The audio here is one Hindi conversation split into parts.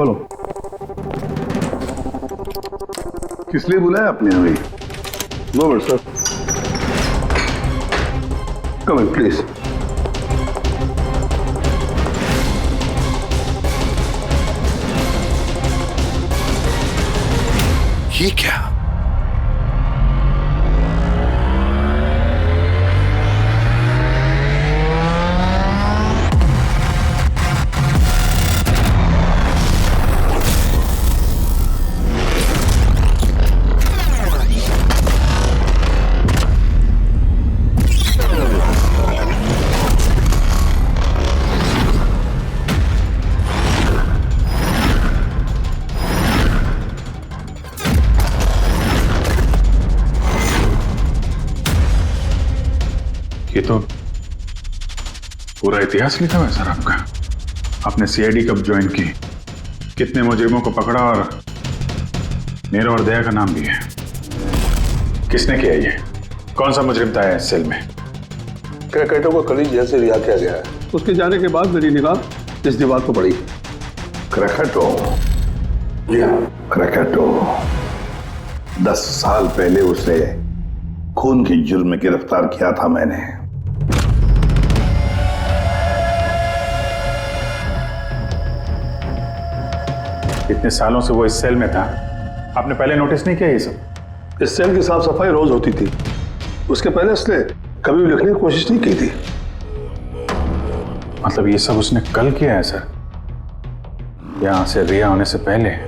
खोलो। किस लिए बुलाया आपने हमें? No but sir, come in please. ये क्या? ये तो पूरा इतिहास लिखा हुआ है सर आपका। आपने सीआईडी कब ज्वाइन की, कितने मुजरिमों को पकड़ा और मेरा और दया का नाम भी है। किसने किया ये? कौन सा मुजरिम था इस सेल में? क्रैकेटो को कल जेल से रिहा किया गया है। उसके जाने के बाद मेरी निगाह इस दीवार को पड़ी। क्रैकेटो? जी हाँ, क्रैकेटो। 10 साल पहले उसे खून के जुर्म में गिरफ्तार किया था मैंने। इतने सालों से वो इस सेल में था, आपने पहले नोटिस नहीं किया ये सब? इस सेल की साफ सफाई रोज होती थी, उसके पहले उसने कभी भी लिखने की कोशिश नहीं की थी। मतलब ये सब उसने कल किया है सर, यहां से रिहा होने से पहले?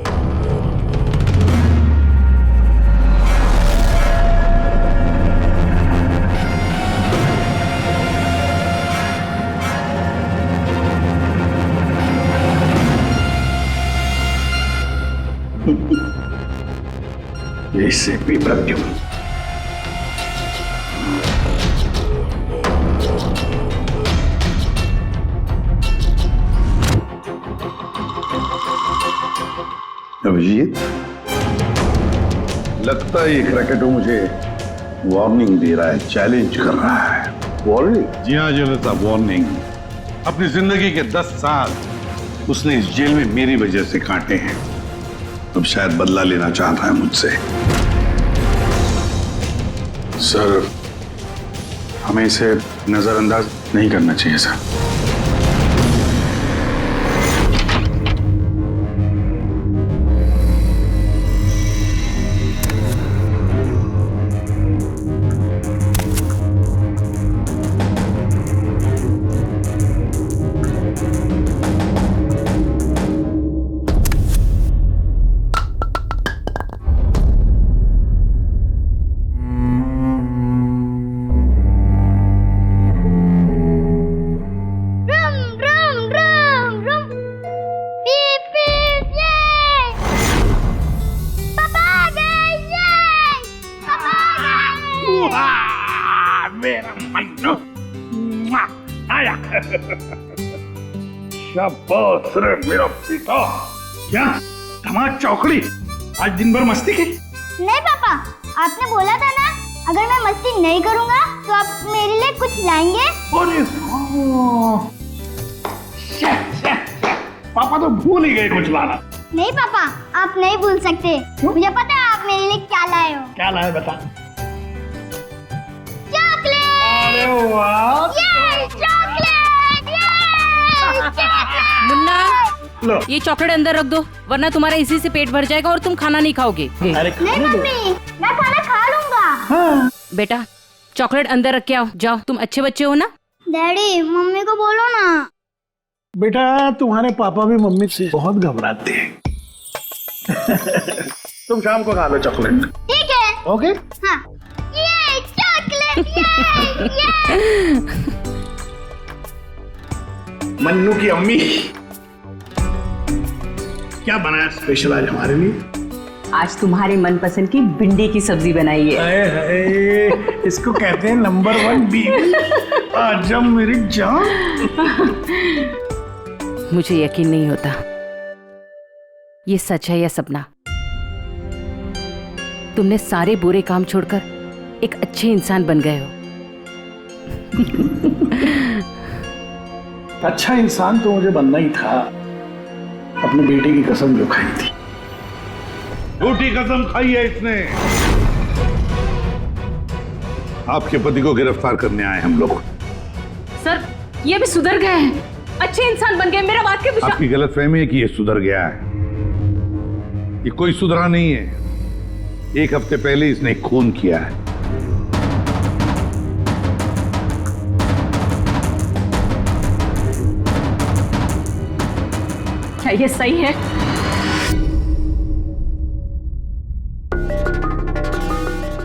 इससे पेपर क्यों? अभिजीत, लगता है ये क्रैकेटो मुझे वार्निंग दे रहा है, चैलेंज कर रहा है। वार्निंग? जी हाँ जेलर साहब, वार्निंग। अपनी जिंदगी के 10 साल उसने इस जेल में मेरी वजह से काटे हैं। अब शायद बदला लेना चाह रहा है मुझसे। सर, हमें इसे नजरअंदाज नहीं करना चाहिए सर। शाबाश रे मेरा बेटा। क्या धमाक चौकड़ी, आज दिन भर मस्ती की? नहीं पापा, आपने बोला था ना अगर मैं मस्ती नहीं करूंगा तो आप मेरे लिए कुछ लाएंगे। अरे पापा तो भूल ही गए कुछ लाना। नहीं पापा, आप नहीं भूल सकते। मुझे पता है आप मेरे लिए क्या लाए हो। क्या लाए बता। चॉकलेट। अरे वाह, ये चॉकलेट, ये मुन्ना, लो। ये चॉकलेट अंदर रख दो, वरना तुम्हारा इसी से पेट भर जाएगा और तुम खाना नहीं खाओगे। अरे नहीं मम्मी, मैं खाना खा लूंगा। बेटा, चॉकलेट अंदर रख के आओ। जाओ, तुम अच्छे बच्चे हो ना। डैडी, मम्मी को बोलो ना। बेटा, तुम्हारे पापा भी मम्मी से बहुत घबराते हैं। तुम शाम को खा लो चॉकलेट। ठीक है। ओके। हाँ। ये चॉकलेट, ये। मन्नू की अम्मी क्या बनाया स्पेशल आज हमारे लिए? आज तुम्हारे मनपसंद की भिंडी की सब्जी बनाई है। हाय हाय, इसको कहते हैं नंबर 1 बीवी। आजा मेरी जान। मुझे यकीन नहीं होता ये सच है या सपना। तुमने सारे बुरे काम छोड़कर एक अच्छे इंसान बन गए हो। अच्छा इंसान तो मुझे बनना ही था। अब अपने बेटे की कसम जो खाई थी। झूठी कसम खाई है इसने। आपके पति को गिरफ्तार करने आए हम लोग। सर ये भी सुधर गए हैं, अच्छे इंसान बन गए। मेरा वाक्य विश्वास। आपकी गलतफहमी है कि ये सुधर गया है। ये कोई सुधरा नहीं है। 1 हफ्ते पहले इसने खून किया है। क्या ये सही है?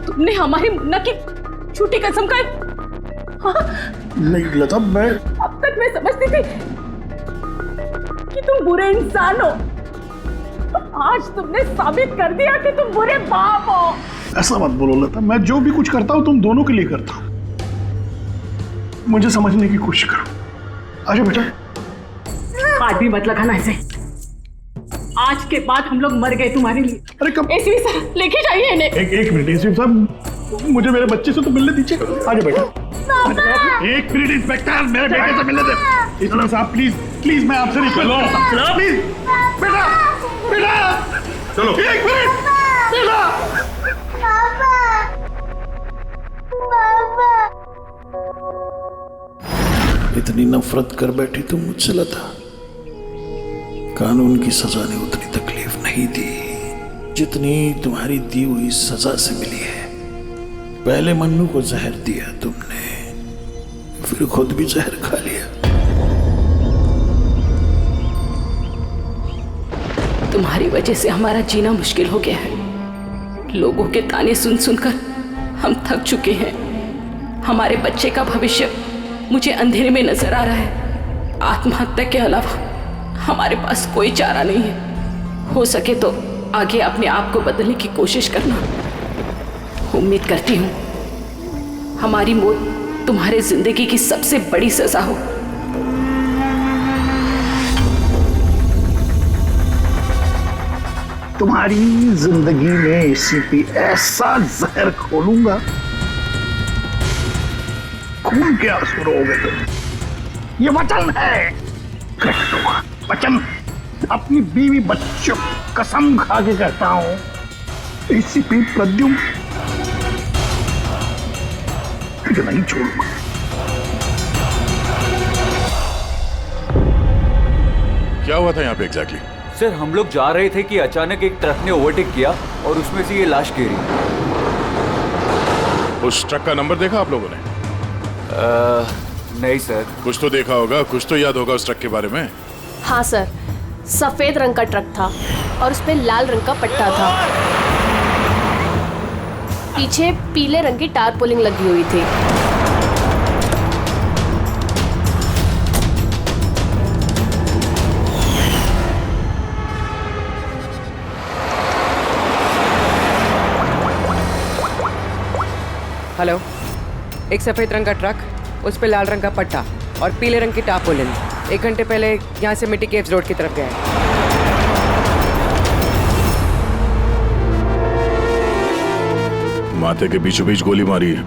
तुमने हमारी मुन्ना की झूठी कसम का। हाँ? नहीं लता, मैं अब तक मैं समझती थी कि तुम बुरे इंसान हो। आज तुमने साबित कर दिया कि तुम बुरे बाप हो। ऐसा मत बोलो लता, मैं जो भी कुछ करता हूं तुम दोनों के लिए करता हूं। मुझे समझने की कोशिश करो। आजा बेटा। हाथ भी मत लगाना ऐसे। आज के बाद हम लोग मर गए तुम्हारे लिए। अरे कब? एसीपी साहब लेके जाइए इन्हें। एक मिनट एसीपी साहब, मुझे मेरे बच्चे से तो मिलने दीजिए। आजा बेटा। एक मिनट इंस्पेक्टर, मेरे बेटे से मिलने दे। एसीपी साहब प्लीज प्लीज, मैं आपसे रिक्वेस्ट करता हूं प्लीज। बेटा बेटा चलो। 1 मिनट बेटा। इतनी नफरत कर बैठी तुम मुझसे लता। कानून की सजा ने उतनी तकलीफ नहीं दी जितनी तुम्हारी दी हुई सजा से मिली है। पहले मन्नू को जहर दिया तुमने, फिर खुद भी जहर खा लिया। तुम्हारी वजह से हमारा जीना मुश्किल हो गया है। लोगों के ताने सुन सुनकर हम थक चुके हैं। हमारे बच्चे का भविष्य मुझे अंधेरे में नजर आ रहा है। आत्महत्या के अलावा हमारे पास कोई चारा नहीं है। हो सके तो आगे अपने आप को बदलने की कोशिश करना। उम्मीद करती हूँ हमारी मौत तुम्हारे जिंदगी की सबसे बड़ी सजा हो। तुम्हारी जिंदगी में एसीपी ऐसा जहर खोलूंगा, खून के आंसू रोगे तुम। ये वचन है, वचन। अपनी बीवी बच्चों कसम खा के कहता हूं एसीपी प्रद्युम्न तुझे नहीं छोड़ूंगा। क्या हुआ था यहाँ पे एग्जैक्टली? सर हम लोग जा रहे थे कि अचानक एक ट्रक ने ओवरटेक किया और उसमें से ये लाश गिरी। उस ट्रक का नंबर देखा आप लोगों ने? नहीं सर। कुछ तो देखा होगा, कुछ तो याद होगा उस ट्रक के बारे में। हाँ सर, सफेद रंग का ट्रक था और उस पे लाल रंग का पट्टा था। पीछे पीले रंग की टारपोलिंग लगी हुई थी। हेलो, एक सफेद रंग का ट्रक, उस पे लाल रंग का पट्टा और पीले रंग की टारपोलिन 1 घंटे पहले यहाँ से मिट्टी केव्स रोड की तरफ गया है। माथे के बीचों बीच गोली मारी है।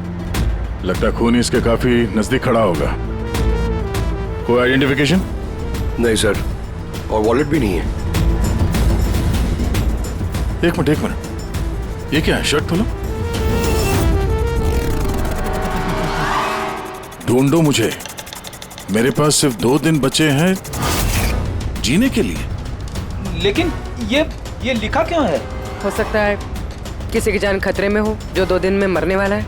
लगता है खून इसके काफी नजदीक खड़ा होगा। कोई आइडेंटिफिकेशन? नहीं सर, और वॉलेट भी नहीं है। एक मिनट, ये क्या है? शर्ट खोलो, ढूंढो मुझे। मेरे पास सिर्फ 2 दिन बचे हैं जीने के लिए। लेकिन ये लिखा क्यों है? हो सकता है किसी की जान खतरे में हो जो 2 दिन में मरने वाला है।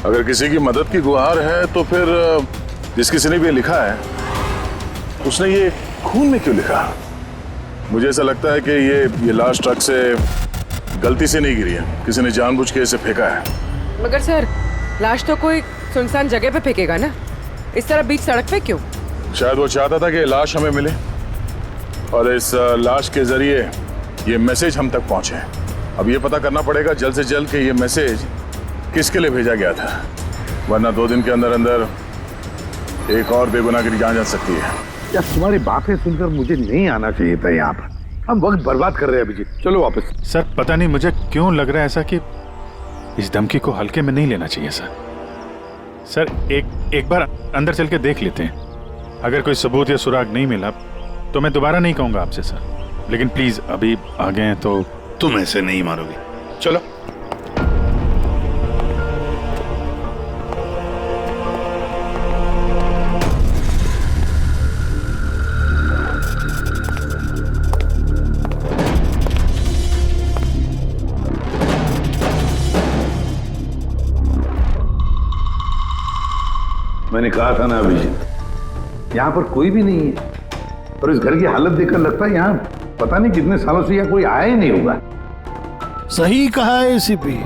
अगर किसी की मदद की गुहार है तो फिर जिस किसी ने भी लिखा है उसने ये खून में क्यों लिखा? मुझे ऐसा लगता है कि ये लाश ट्रक से गलती से नहीं गिरी है, किसी ने जानबूझ के इसे फेंका है। मगर सर, लाश तो कोई सुनसान जगह पे फेंकेगा ना, इस तरह बीच सड़क पे क्यों? शायद वो चाहता था कि लाश हमें मिले और इस लाश के जरिए ये मैसेज हम तक पहुंचे। अब ये पता करना पड़ेगा जल्द से जल्द कि ये मैसेज किसके लिए भेजा गया था, वरना 2 दिन के अंदर अंदर एक और बेगुनाह की जान जा सकती है। यार तुम्हारी बातें सुनकर मुझे नहीं आना चाहिए था यहाँ पर। हम वक्त बर्बाद कर रहे हैं अभिजीत, चलो वापस। सर पता नहीं मुझे क्यों लग रहा है ऐसा कि इस धमकी को हल्के में नहीं लेना चाहिए सर। एक बार अंदर चल के देख लेते हैं। अगर कोई सबूत या सुराग नहीं मिला तो मैं दोबारा नहीं कहूंगा आपसे सर, लेकिन प्लीज अभी आ गए हैं तो। तुम ऐसे नहीं मारोगे, चलो। मैंने कहा था ना अभिजीत, यहां पर कोई भी नहीं है, और इस घर की हालत देखकर लगता है यहां पता नहीं कितने सालों से यहां कोई आया ही नहीं होगा। सही कहा है एसीपी।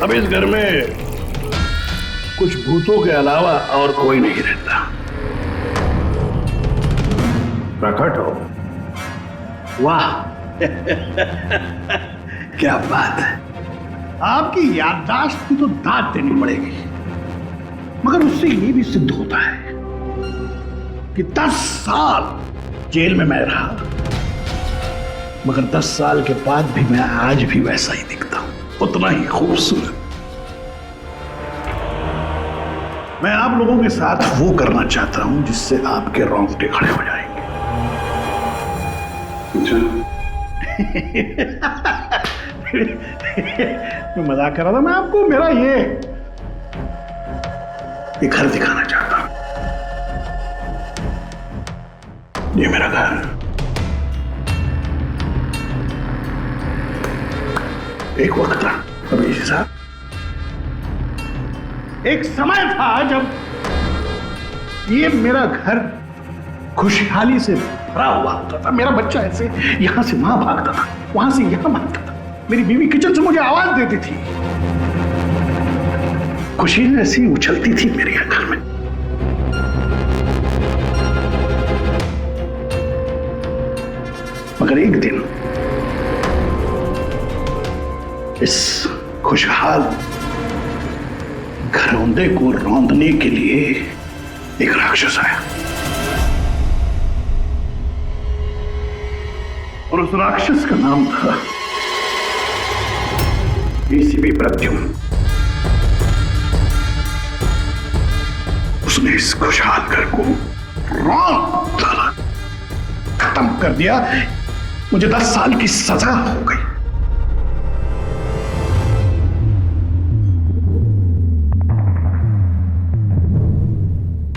अब इस घर में कुछ भूतों के अलावा और कोई नहीं रहता। प्रकट हो। वाह क्या बात है। आपकी याददाश्त की तो दाद देनी पड़ेगी, मगर उससे ये भी सिद्ध होता है कि 10 साल जेल में मैं रहा, मगर 10 साल के बाद भी मैं आज भी वैसा ही दिखता हूं, उतना ही खूबसूरत। मैं आप लोगों के साथ वो करना चाहता हूं जिससे आपके रोंगटे खड़े हो जाएंगे। मैं मजाक कर रहा था। मैं आपको मेरा ये घर दिखाना चाहता हूं। ये मेरा घर, एक वक्त था अभिजीत साहब, एक समय था जब ये मेरा घर खुशहाली से भरा हुआ होता था। मेरा बच्चा ऐसे यहां से वहां भागता था, वहां से यहां भागता था। मेरी बीवी किचन से मुझे आवाज देती थी, खुशी ऐसी उछलती थी मेरे घर में। मगर एक दिन इस खुशहाल घरौंदे को रौंदने के लिए एक राक्षस आया, और उस राक्षस का नाम था एसीपी प्रद्युम्न। उसने इस खुशहाल घर को रौंद डाला, खत्म कर दिया। मुझे 10 साल की सजा हो गई।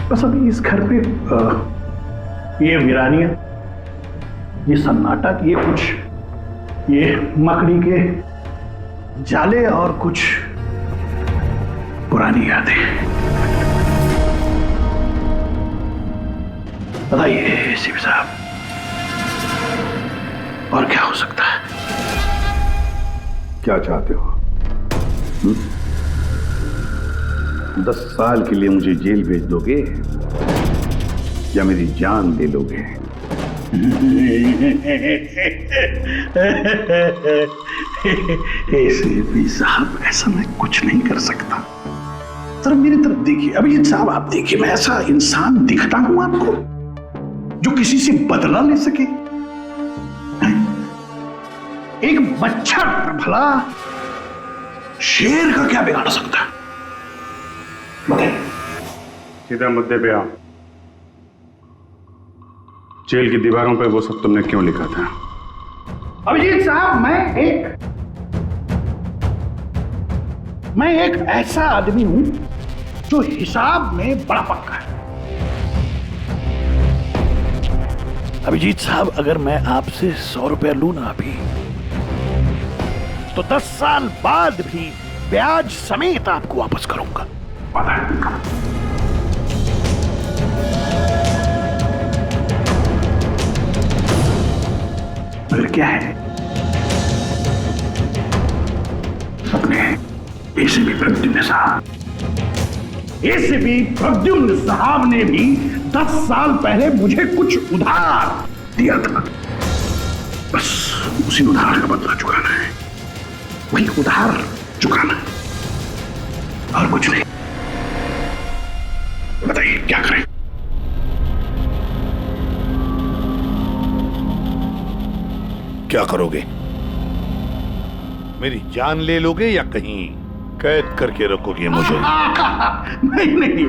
बस अभी इस घर पे ये वीरानियां, ये सन्नाटा, ये कुछ ये मकड़ी के जाले और कुछ पुरानी यादें। बताइए शिव साहब, और क्या हो सकता है? क्या चाहते हो? 10 साल के लिए मुझे जेल भेज दोगे या मेरी जान ले लोगे? एसीपी साहब, ऐसा मैं कुछ नहीं कर सकता। जरा मेरी तरफ देखिए। अभिजीत साहब, आप देखिए, मैं ऐसा इंसान दिखता हूं आपको जो किसी से बदला ले सके? एक बच्चा भला शेर का क्या बिगाड़ सकता है? बताइए। सीधा मुद्दे पे आओ। जेल की दीवारों पे वो सब तुमने क्यों लिखा था? अभिजीत साहब, मैं एक ऐसा आदमी हूं जो हिसाब में बड़ा पक्का है। अभिजीत साहब, अगर मैं आपसे 100 रुपया लूं ना अभी, तो 10 साल बाद भी ब्याज समेत आपको वापस करूंगा। मगर क्या है, अपने एसीपी प्रद्युम्न साहब ने भी 10 साल पहले मुझे कुछ उधार दिया था। बस उसी उधार का बदला चुकाना है, वही उधार चुकाना है, और कुछ नहीं। क्या करें? क्या करोगे? मेरी जान ले लोगे या कहीं कैद करके रखोगे मुझे? नहीं नहीं,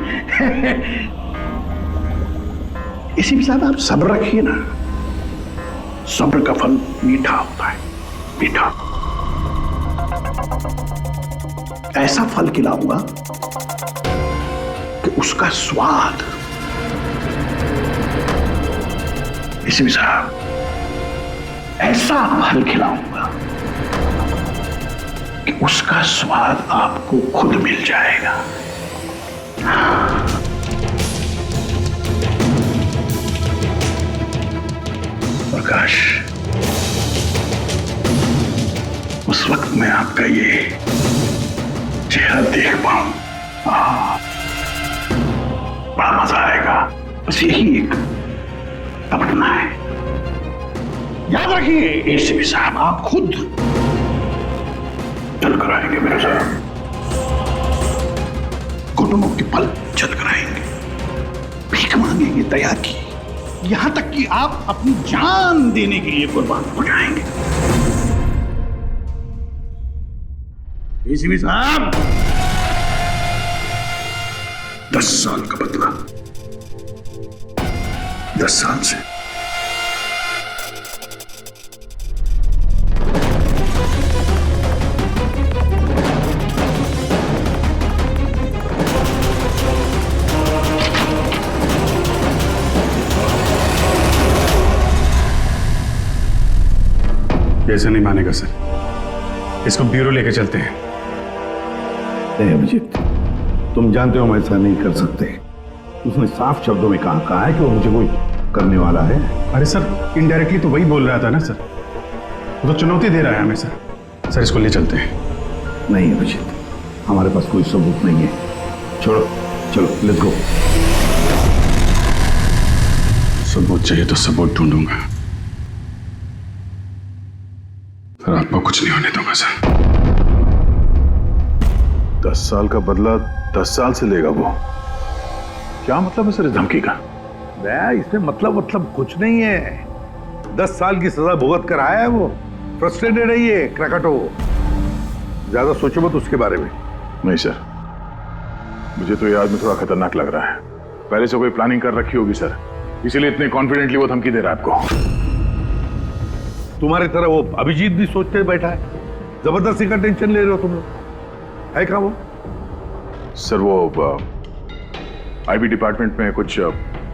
इसी साहब आप सब्र रखिए ना, सब्र का फल मीठा होता है, मीठा। ऐसा फल खिलाऊंगा कि उसका स्वाद, इसी साहब ऐसा फल खिलाऊंगा कि उसका स्वाद आपको खुद मिल जाएगा। प्रकाश, उस वक्त मैं आपका ये चेहरा देख पाऊं, बड़ा मजा आएगा। बस यही एक तमन्ना है। याद रखिए एसीपी साहब, आप खुद चल कर आएंगे मेरे साथ, घुटनों के पल चल कर आएंगे, भीख मांगेंगे दया की, यहां तक कि आप अपनी जान देने के लिए कुर्बान हो जाएंगे। एसीपी साहब, 10 साल का बदला, 10 साल से। ऐसा नहीं मानेगा सर, इसको ब्यूरो लेके चलते हैं। नहीं अभिजीत, तुम जानते हो हम ऐसा नहीं कर सकते। उसने साफ शब्दों में कहा है कि वो मुझे कोई करने वाला है। अरे सर, इनडायरेक्टली तो वही बोल रहा था ना सर, वो तो चुनौती दे रहा है हमें सर। सर इसको ले चलते हैं। नहीं अभिजीत, हमारे पास कोई सबूत नहीं है। छोड़ो, चलो लेट्स गो। सबूत चाहिए तो सबूत ढूंढूंगा, सर आपको कुछ नहीं होने दूंगा सर। 10 साल का बदला 10 साल से लेगा वो? क्या मतलब है सर इस धमकी का? इसमें मतलब कुछ नहीं है। 10 साल की सजा भुगत कर आया है वो। फ्रस्ट्रेटेड है ये क्रैकेटो। ज्यादा सोचो मत उसके बारे में। नहीं सर, मुझे तो ये आदमी थोड़ा खतरनाक लग रहा है। पहले से कोई प्लानिंग कर रखी होगी सर, इसीलिए इतने कॉन्फिडेंटली वो धमकी दे रहा है आपको। तुम्हारी तरह वो अभिजीत भी सोचते बैठा है। जबरदस्ती का टेंशन ले रहे हो तुम लोग। है क्या वो? सर वो आईबी डिपार्टमेंट में कुछ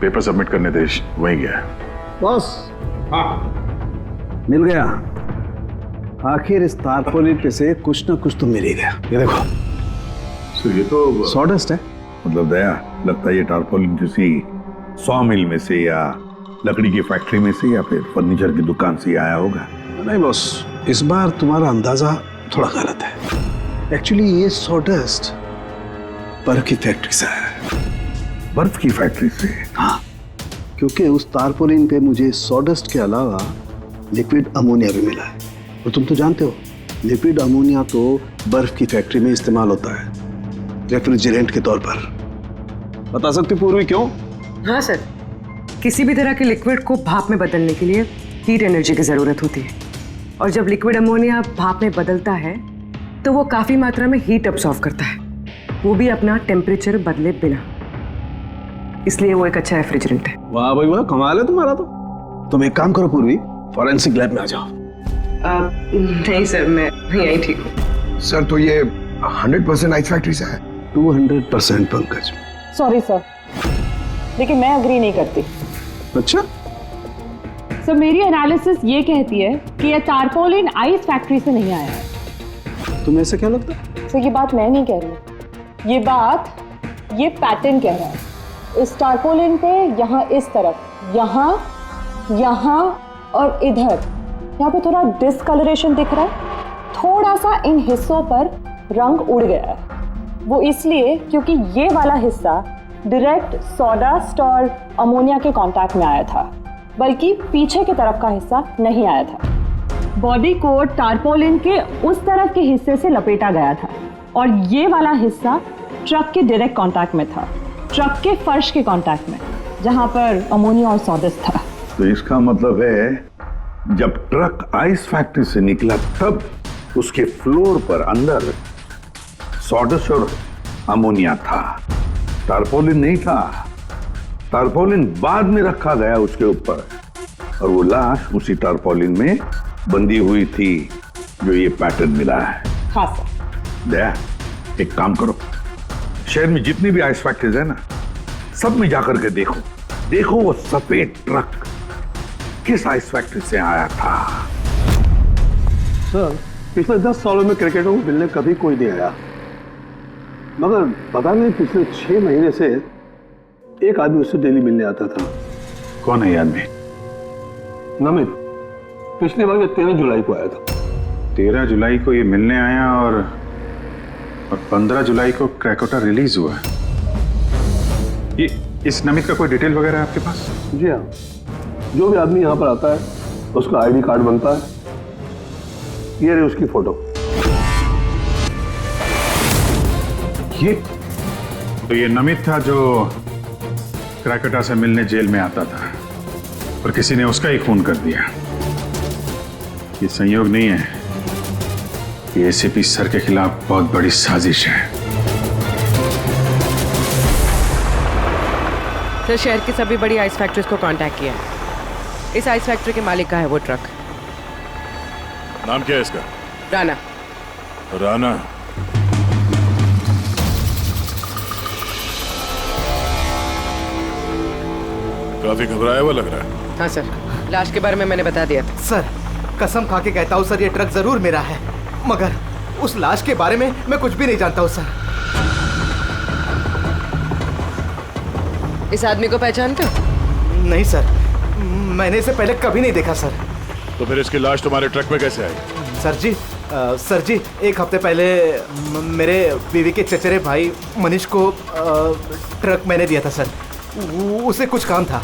पेपर सबमिट करने थे, वहीं गया है। बॉस, मिल गया आखिर। इस तारपोलिन पे से कुछ ना कुछ तो मिल ही गया। ये देखो सर, ये तो सॉडस्ट है। मतलब दया, लगता है ये टारपोलिन किसी सॉ मिल में से या लकड़ी की फैक्ट्री में से या फिर फर्नीचर की दुकान से आया होगा। नहीं बॉस, इस बार तुम्हारा अंदाजा थोड़ा गलत है। एक्चुअली ये सॉडस्ट बर्फ की फैक्ट्री से है। बर्फ की फैक्ट्री से? हाँ, क्योंकि उस तारपोलिन पे मुझे सॉडस्ट के अलावा लिक्विड अमोनिया भी मिला है। और तुम तो जानते हो, लिक्विड अमोनिया तो बर्फ की फैक्ट्री में इस्तेमाल होता है रेफ्रिजरेंट के तौर पर। बता सकती पूर्वी क्यों? हाँ सर, किसी भी तरह के लिक्विड को भाप में बदलने के लिए हीट एनर्जी की ज़रूरत होती है, और जब लिक्विड अमोनिया भाप में बदलता है तो वो काफ़ी मात्रा में हीट अब्सॉर्ब करता है, वो भी अपना टेम्परेचर बदले बिना। इसलिए वो एक अच्छा रेफ्रिजरेंट है। वाह भाई वाह, कमाल है तुम्हारा तो। तुम एक काम करो पूर्वी, फॉरेंसिक लैब में आ जाओ। नहीं सर, मैं यहीं ठीक हूँ। सर तो ये 100% आइस फैक्ट्री से है? 200% पंकज। सॉरी सर, लेकिन मैं अग्री नहीं करती। अच्छा? सर मेरी एनालिसिस ये कहती है कि ये तारपोलिन आइस फैक्ट्री से नहीं आया है। तुम्हें ऐसा क्या लगता है? सर ये बात मैं नहीं कह रही, ये बात ये पैटर्न कह रहा है। इस तारपोलिन पे यहाँ इस तरफ, यहाँ, यहाँ और इधर, यहाँ पे थोड़ा डिसकलरेशन दिख रहा है। थोड़ा सा इन हिस्सों पर रंग उड़ गया है। वो इसलिए क्योंकि ये वाला हिस्सा डायरेक्ट सॉडस्ट और अमोनिया के कांटेक्ट में आया था, बल्कि पीछे की तरफ का हिस्सा नहीं आया था। बॉडी को टारपोलिन के उस तरफ के हिस्से से लपेटा गया था और ये वाला हिस्सा ट्रक के डायरेक्ट कांटेक्ट में था। ट्रक के फर्श के कांटेक्ट में, जहां पर अमोनिया और सॉडस्ट था। तो इसका मतलब है जब ट्रक आइस फैक्ट्री से निकला तब उसके फ्लोर पर अंदर सॉडस्ट और अमोनिया था, टारपोलिन नहीं था। टारपोलिन बाद में रखा गया उसके ऊपर और वो लाश उसी टारपोलिन में बंधी हुई थी जो ये पैटर्न मिला है। हाँ सर। दया, एक काम करो, शहर में जितनी भी आइस फैक्ट्रीज है ना, सब में जाकर के देखो वो सफेद ट्रक किस आइस फैक्ट्री से आया था। सर, पिछले 10 सालों में क्रिकेटरों को मिलने कभी कोई नहीं आया, मगर पता नहीं पिछले 6 महीने से एक आदमी उससे डेली मिलने आता था। कौन है ये आदमी? नमित। पिछली बार ये 13 जुलाई को आया था। 13 जुलाई को ये मिलने आया और 15 जुलाई को क्रैकोटा रिलीज हुआ। ये इस नमित का कोई डिटेल वगैरह है आपके पास? जी हाँ, जो भी आदमी यहाँ पर आता है उसका आईडी कार्ड बनता है। ये रही उसकी फोटो। ये नमित था जो क्रैकोटा से मिलने जेल में आता था और किसी ने उसका ही खून कर दिया। ये संयोग नहीं है, ये एसीपी सर के खिलाफ बहुत बड़ी साजिश है। सर, शहर की सभी बड़ी आइस फैक्ट्रीज को कांटेक्ट किया है। इस आइस फैक्ट्री के मालिक का है वो ट्रक। नाम क्या है इसका? राणा। राणा। काफी घबराया हुआ लग रहा है। हाँ सर, लाश के बारे में मैंने बता दिया था। सर, कसम खा के कहता हूँ सर, ये ट्रक जरूर मेरा है, मगर उस लाश के बारे में मैं कुछ भी नहीं जानता हूँ सर। इस आदमी को पहचानते हो? नहीं सर, मैंने इसे पहले कभी नहीं देखा सर। तो फिर इसकी लाश तुम्हारे ट्रक में कैसे आई? सर जी, एक हफ्ते पहले मेरे बीवी के चचेरे भाई मनीष को ट्रक मैंने दिया था सर। उसे कुछ काम था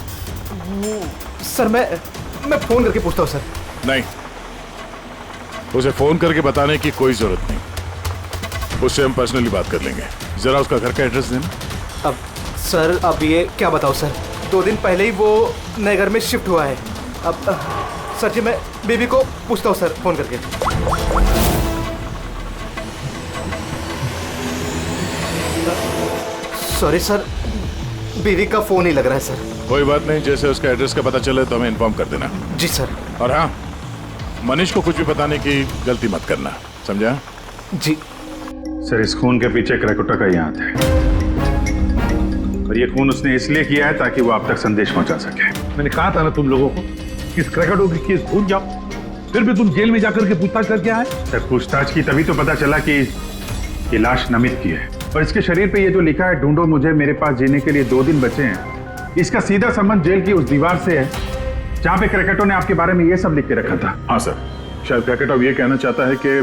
सर। मैं फोन करके पूछता हूँ सर। नहीं, उसे फोन करके बताने की कोई जरूरत नहीं, उससे हम पर्सनली बात कर लेंगे। जरा उसका घर का एड्रेस देना। अब सर, अब ये क्या बताओ सर, 2 दिन पहले ही वो नए घर में शिफ्ट हुआ है। अब सर जी, मैं बीबी को पूछता हूँ सर फोन करके। सॉरी सर, बीवी का फोन ही लग रहा है सर। कोई बात नहीं, जैसे उसका एड्रेस का पता चले तो हमें इन्फॉर्म कर देना। जी सर। और हाँ, मनीष को कुछ भी बताने की गलती मत करना, समझा? जी सर, इस खून के पीछे क्रैकोटा का ही हाथ है और ये खून उसने इसलिए किया है ताकि वो आप तक संदेश पहुंचा सके। मैंने कहा था ना तुम लोगों को, इस क्रैकोटा की केस भूल जाओ, फिर भी तुम जेल में जाकर के पूछताछ करके आए। सर, पूछताछ की तभी तो पता चला कि ये लाश नमित की है और इसके शरीर पे ये जो लिखा है, ढूंढो मुझे, मेरे पास जीने के लिए 2 दिन बचे हैं, इसका सीधा संबंध जेल की उस दीवार से है जहां पे क्रैकेटो ने आपके बारे में ये सब लिख के रखा था। हाँ सर, शायद क्रैकेटो ये कहना चाहता है कि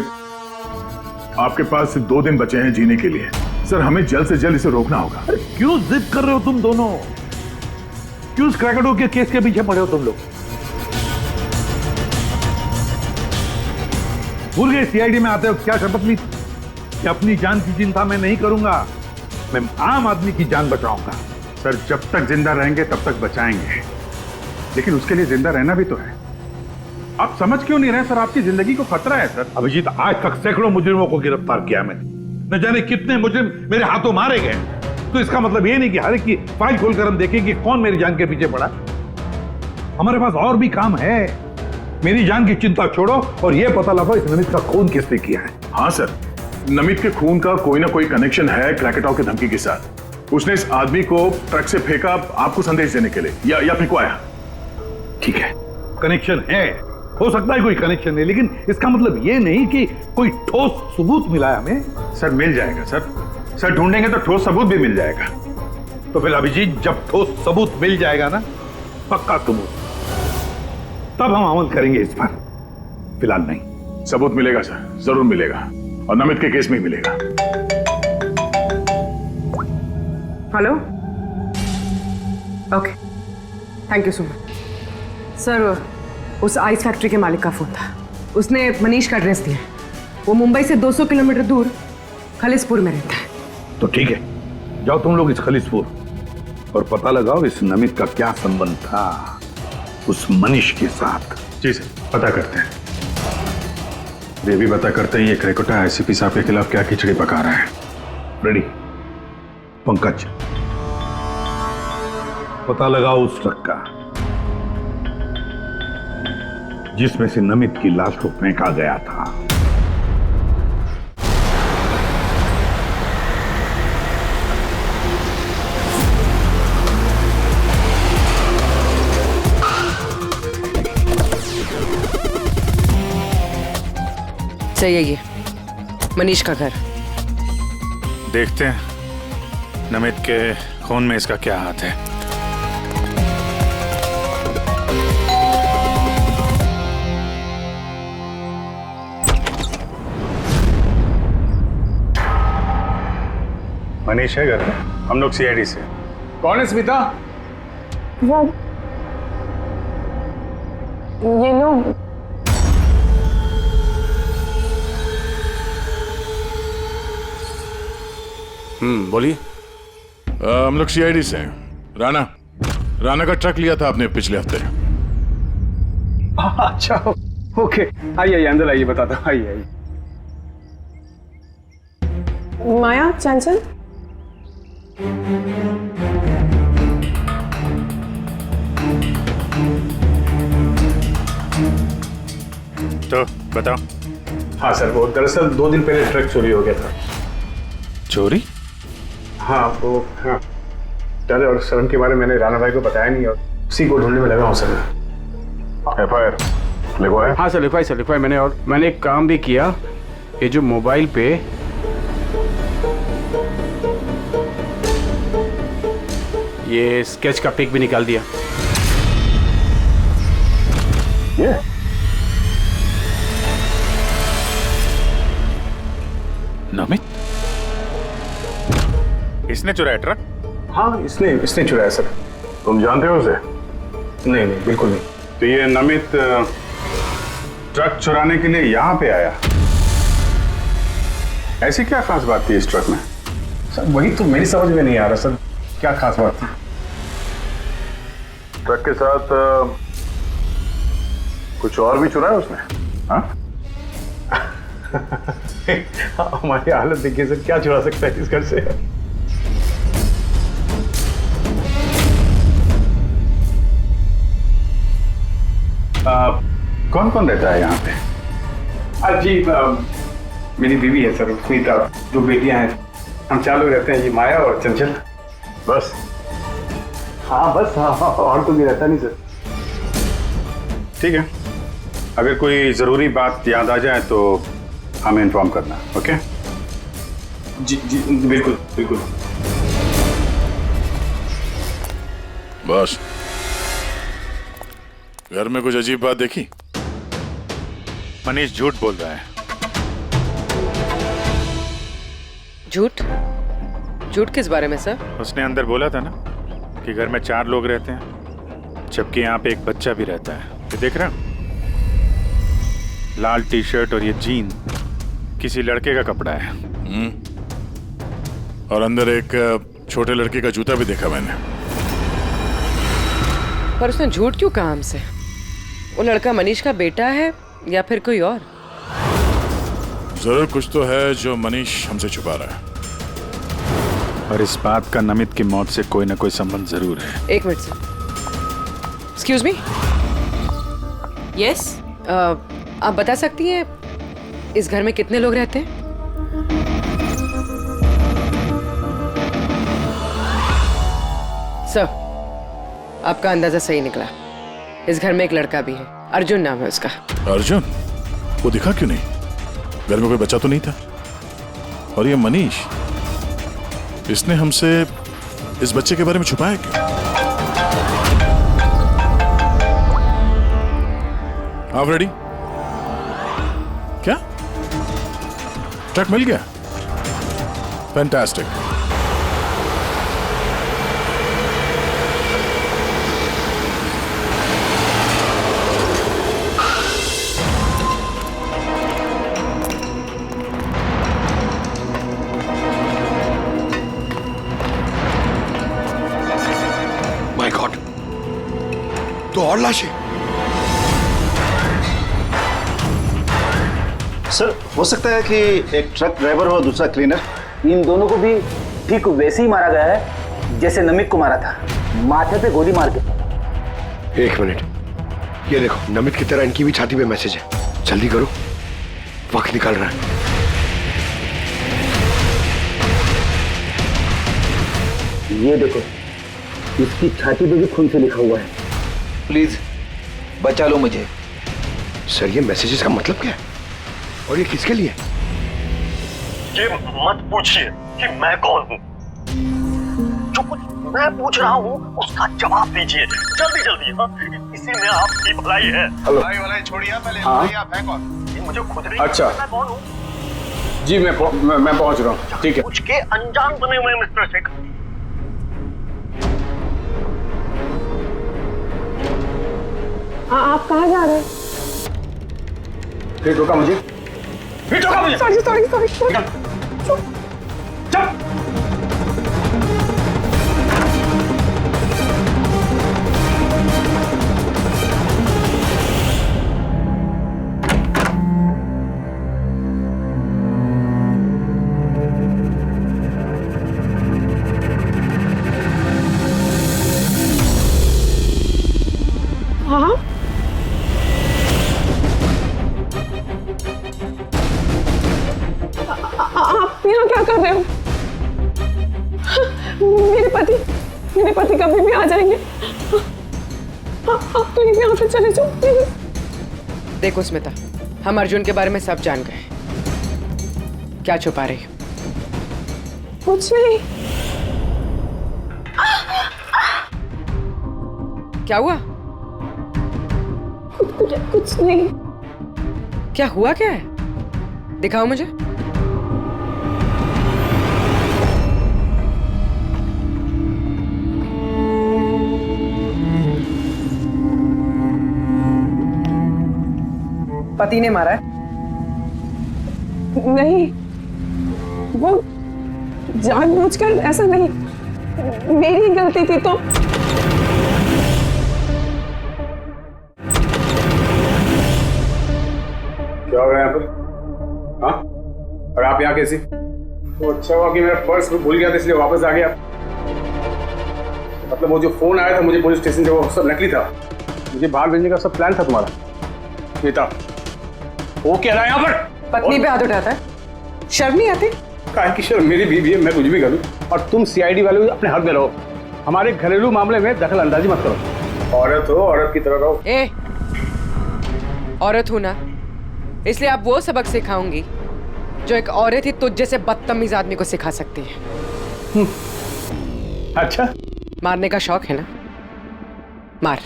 आपके पास सिर्फ 2 दिन बचे हैं जीने के लिए। सर, हमें जल्द से जल्द इसे रोकना होगा। अरे क्यों जिद कर रहे हो तुम दोनों? क्यों इस क्रैकेटो के केस के पीछे पड़े हो तुम लोग? भूल गए सीआईडी में आते हो क्या शपथ ली कि अपनी जान की चिंता मैं नहीं करूंगा, मैं आम आदमी की जान बचाऊंगा। सर, जब तक जिंदा रहेंगे तब तक बचाएंगे, लेकिन उसके लिए जिंदा रहना भी तो है। आप समझ क्यों नहीं रहे सर? आपकी जिंदगी को खतरा है सर। अभिजीत, आज तक सैकड़ों मुजरिमों को गिरफ्तार किया मैंने, न जाने कितने मुजरिम मेरे हाथों मारे गए। तो इसका मतलब ये नहीं कि हर एक की फाइल खोलकर हम देखें कि कौन मेरी जान के पीछे पड़ा। हमारे पास और भी काम है। मेरी जान की चिंता छोड़ो और यह पता लगाओ इस नमित का खून किसने किया है। हाँ सर, नमित के खून का कोई ना कोई कनेक्शन है क्रैकेटो की धमकी के साथ। उसने इस आदमी को ट्रक से फेंका आपको संदेश देने के लिए, या फिर को आया। ठीक है, कनेक्शन है, हो सकता है कोई कनेक्शन है, लेकिन इसका मतलब ये नहीं कि कोई ठोस सबूत मिला है हमें। सर, मिल जाएगा सर। सर, ढूंढेंगे तो ठोस सबूत भी मिल जाएगा। तो फिर अभिजीत, जब ठोस सबूत मिल जाएगा ना, पक्का सबूत, तब हम अमल करेंगे इस पर, फिलहाल नहीं। सबूत मिलेगा सर, जरूर मिलेगा, और नमित के केस में ही मिलेगा। Hello, okay, thank you so much. Sir, उस आइस फैक्ट्री के मालिक का फोन था, उसने मनीष का एड्रेस दिया। वो मुंबई से 200 किलोमीटर दूर खलिसपुर में रहता है। तो ठीक है, जाओ तुम लोग इस खलिसपुर और पता लगाओ इस नमित का क्या संबंध था उस मनीष के साथ। जी सर, पता करते हैं। ये भी पता करते हैं ये क्रेकोटा आईसीपी साहब के खिलाफ क्या खिचड़ी पका रहा है। रेडी पंकज, पता लगाओ उस ट्रक का जिसमें से नमित की लाश को फेंका गया था। सही है ये मनीष का घर। देखते हैं नमित के खून में इसका क्या हाथ है। मनीष है घर में, हम लोग सीआईडी से। कौन है स्मिता? ये लोग बोलिए। हम लोग सीआईडी से हैं। राणा का ट्रक लिया था आपने पिछले हफ्ते। अच्छा ओके, आइए अंदर आइए, बताता हूँ। आइए। माया चंचल, तो बताओ। हाँ सर, वो दरअसल 2 दिन पहले ट्रक चोरी हो गया था। चोरी? हाँ वो हाँ दादा, और सर के बारे में मैंने राणा भाई को बताया नहीं और उसी को ढूंढने में लगा हूँ सर। एफआईआर लिखवाया? हाँ सर, लिखवाई मैंने, और मैंने एक काम भी किया। ये जो मोबाइल पे ये स्केच का पिक भी निकाल दिया। ये नमित इसने चुराया ट्रक? हाँ इसने चुराया सर। तुम जानते हो उसे? नहीं बिल्कुल नहीं। तो ये नमित ट्रक चुराने के लिए यहाँ पे आया? ऐसी क्या खास बात थी इस ट्रक में? सर वही तो मेरी समझ में नहीं आ रहा सर, क्या खास बात थी? ट्रक के साथ कुछ और भी चुराया उसने? हाँ हमारी हालत देखिए सर, क्या चुरा सकता है इस घर से? कौन कौन रहता है यहाँ पे? जी मेरी बीवी है सर स्मिता, 2 बेटियां हैं, हम 4 लोग रहते हैं, ये माया और चंचल। बस? हाँ बस, हाँ और तो भी रहता नहीं सर। ठीक है, अगर कोई जरूरी बात याद आ जाए तो हमें इन्फॉर्म करना। ओके? जी बिल्कुल। बस घर में कुछ अजीब बात देखी? मनीष झूठ बोल रहा है। झूठ किस बारे में सर? उसने अंदर बोला था ना कि घर में 4 लोग रहते हैं, जबकि यहाँ पे एक बच्चा भी रहता है। ये देख रहे हो? लाल टी शर्ट और ये जीन किसी लड़के का कपड़ा है। और अंदर एक छोटे लड़के का जूता भी देखा मैंने। पर उसने झूठ क्यों कहा हमसे? वो लड़का मनीष का बेटा है या फिर कोई और? जरूर कुछ तो है जो मनीष हमसे छुपा रहा है। और इस बात का नमित की मौत से कोई ना कोई संबंध जरूर है। 1 minute sir. Excuse me. Yes, आप बता सकती हैं इस घर में कितने लोग रहते हैं? सर, आपका अंदाजा सही निकला। इस घर में एक लड़का भी है, अर्जुन नाम है उसका। अर्जुन? वो दिखा क्यों नहीं? घर में कोई बच्चा तो नहीं था? और ये मनीष, इसने हमसे इस बच्चे के बारे में छुपाया क्यों? आप रेडी? क्या ट्रक मिल गया? फैंटास्टिक। तो और लाशें? सर, हो सकता है कि एक ट्रक ड्राइवर और दूसरा क्लीनर, इन दोनों को भी ठीक वैसे ही मारा गया है जैसे नमित को मारा था, माथे पे गोली मार के। एक मिनट, ये देखो, नमित की तरह इनकी भी छाती पे मैसेज है। जल्दी करो, वक्त निकल रहा है। ये देखो, इसकी छाती पे भी खून से लिखा हुआ है। प्लीज बचा लो मुझे। सर, ये मैसेजेस का मतलब क्या है और ये किसके लिए? ये मत पूछिए कि मैं कौन हूँ। जो कुछ मैं पूछ रहा हूँ उसका जवाब दीजिए जल्दी जल्दी। हाँ, इसी में आपकी भलाई है। भलाई छोड़िए, पहले आप हैं कौन? मुझे खुद नहीं अच्छा, मैं कौन हूँ। जी मैं पहुंच रहा हूँ। ठीक है। कुछ के अनजान बने हुए मिस्टर शेखर। आप कहाँ जा रहे हैं? फिर रोका मुझे, सॉरी। चल। हाँ, आप यहाँ क्या कर रहे हो? मेरे पति कभी भी आ जाएंगे। आप प्लीज यहाँ से चले जाओ प्लीज। देखो स्मिता, हम अर्जुन के बारे में सब जान गए। क्या छुपा रही? कुछ नहीं। क्या हुआ? कुछ नहीं। क्या हुआ? क्या है? दिखाओ मुझे। पति ने मारा है? नहीं, वो जानबूझकर ऐसा नहीं, मेरी गलती थी। तो क्या हो रहा है यहाँ पर? हाँ, और आप यहाँ कैसी? तो अच्छा हुआ कि मेरा पर्स भूल गया था इसलिए वापस आ गया। मतलब वो जो फोन आया था मुझे पुलिस स्टेशन से, वो सब नकली था। मुझे बाहर भेजने का सब प्लान था तुम्हारा। श्वेता, वो कह रहा है यहाँ पर पत्नी पे हाथ उठाता है? शर्म नहीं आती? काहे की शर्म? मेरी बीवी है, मैं कुछ भी करूँ। और तुम सीआईडी वाले अपने हक में रहो, हमारे घरेलू मामले में दखल अंदाजी मत करो। औरत हो, औरत की तरह रहो। ए, औरत हूं ना, इसलिए आप वो सबक सिखाऊंगी जो एक औरत ही तुझ जैसे बदतमीज आदमी को सिखा सकती है। अच्छा, मारने का शौक है ना? मार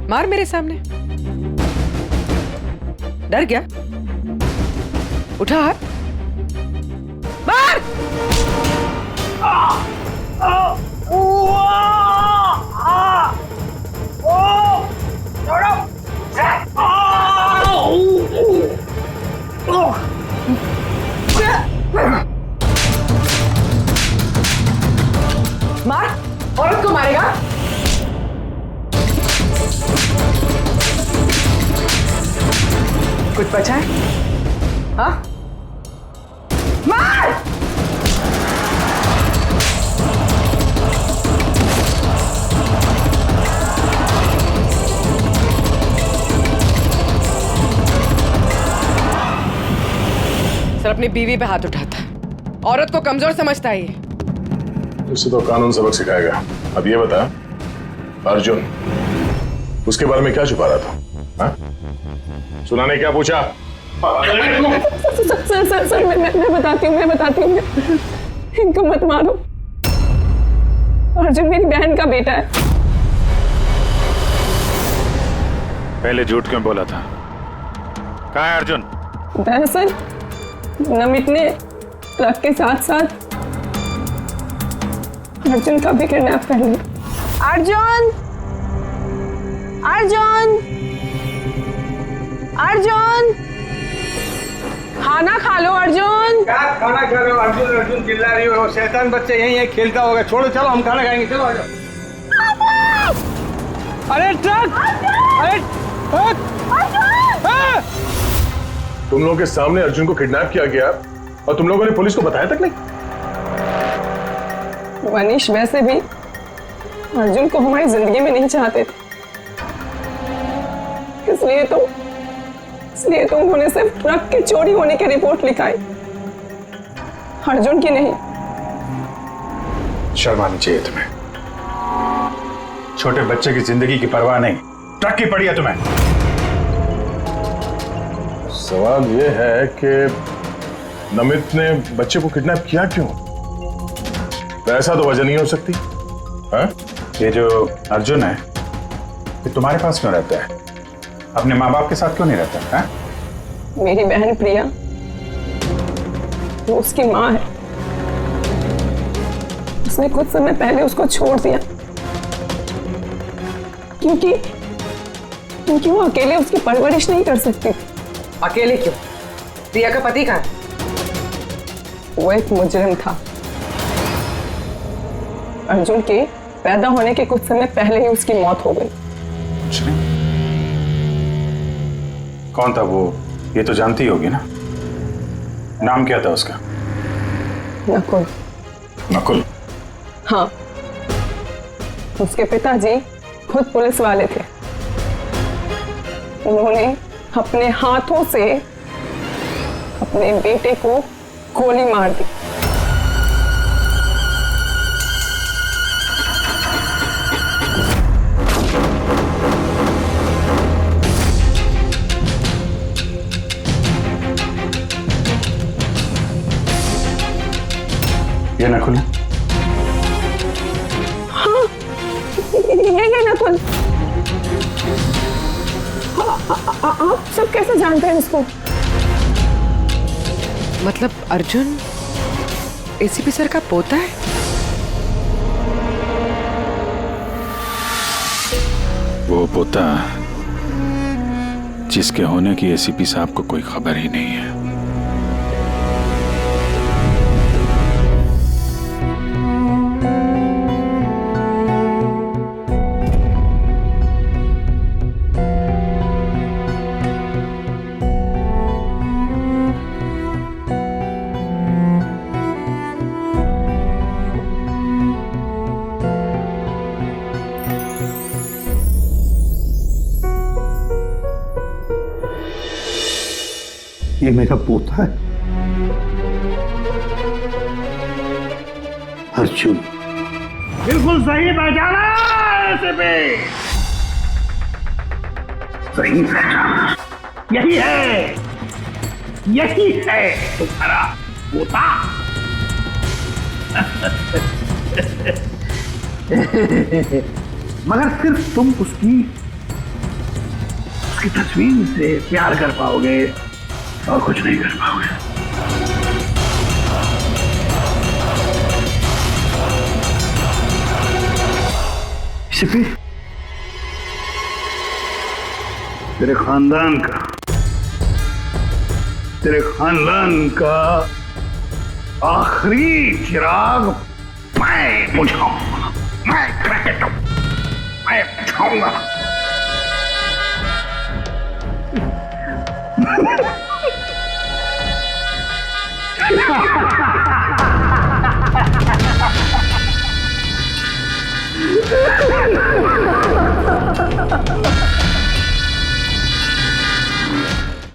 मार मेरे सामने। डर गया? उठा हाथ, मार। मार, औरत को मारेगा? कुछ बचा है? हाँ, मार। सर अपनी बीवी पे हाथ उठाता, औरत को कमजोर समझता है ये। उसे तो कानून सबक सिखाएगा। अब ये बता, अर्जुन उसके बारे में क्या छुपा रहा था? हाँ? सुना ने क्या पूछा? सर, मैं बताती हूँ। इनको मत मारो। अर्जुन मेरी बहन का बेटा है। पहले झूठ क्यों बोला था? कहाँ है अर्जुन? दरअसल नमित ने ट्रक के साथ साथ अर्जुन का भी किडनैप कर लिया। अर्जुन, खाना खा लो। अर्जुन, क्या खाना खा रहे हो? अर्जुन चिल्ला रही हो। शैतान बच्चे यहीं खेलता होगा। छोड़ो, चलो हम खाना खाएंगे। चलो आ जाओ। अरे ट्रक! अरे ट्रक! तुम लोगों के सामने अर्जुन को किडनैप किया गया और तुम लोगों ने पुलिस को बताया तक नहीं? मनीष वैसे भी अर्जुन को हमारी जिंदगी में नहीं चाहते थे, इसलिए तो उन्होंने सिर्फ ट्रक के चोरी होने की रिपोर्ट लिखाई, अर्जुन की नहीं। शर्म आनी चाहिए तुम्हें। छोटे बच्चे की जिंदगी की परवाह नहीं, ट्रक की पड़ी है तुम्हें। सवाल यह है कि नमित ने बच्चे को किडनैप किया क्यों? ऐसा तो वजह नहीं हो सकती। हाँ? ये जो अर्जुन है ये तुम्हारे पास क्यों रहता है? अपने माँ बाप के साथ क्यों नहीं रहता है? मेरी बहन प्रिया, वो उसकी माँ है, उसने कुछ समय पहले उसको छोड़ दिया क्योंकि वो अकेले उसकी परवरिश नहीं कर सकती थी। अकेले क्यों? प्रिया का पति कहाँ है? वो एक मुजरिम था। अर्जुन के पैदा होने के कुछ समय पहले ही उसकी मौत हो गई। कौन था वो? ये तो जानती होगी ना। नाम क्या था उसका? नकुल। नकुल? हाँ, उसके पिताजी खुद पुलिस वाले थे। उन्होंने अपने हाथों से अपने बेटे को गोली मार दी। ये नकुल है? हाँ, ये नकुल। आप सब कैसे जानते हैं इसको? मतलब अर्जुन एसीपी सर का पोता है? वो पोता जिसके होने की एसीपी साहब को कोई खबर ही नहीं है। ये मेरा पोता है अर्जुन। बिल्कुल सही पहचाना एसीपी, सही पहचाना। यही है तुम्हारा पोता। मगर सिर्फ तुम उसकी तस्वीर से प्यार कर पाओगे और कुछ नहीं कर पाओगे। सिर्फ तेरे खानदान का आखिरी चिराग मैं बुझाऊंगा। मैं बुझाऊंगा।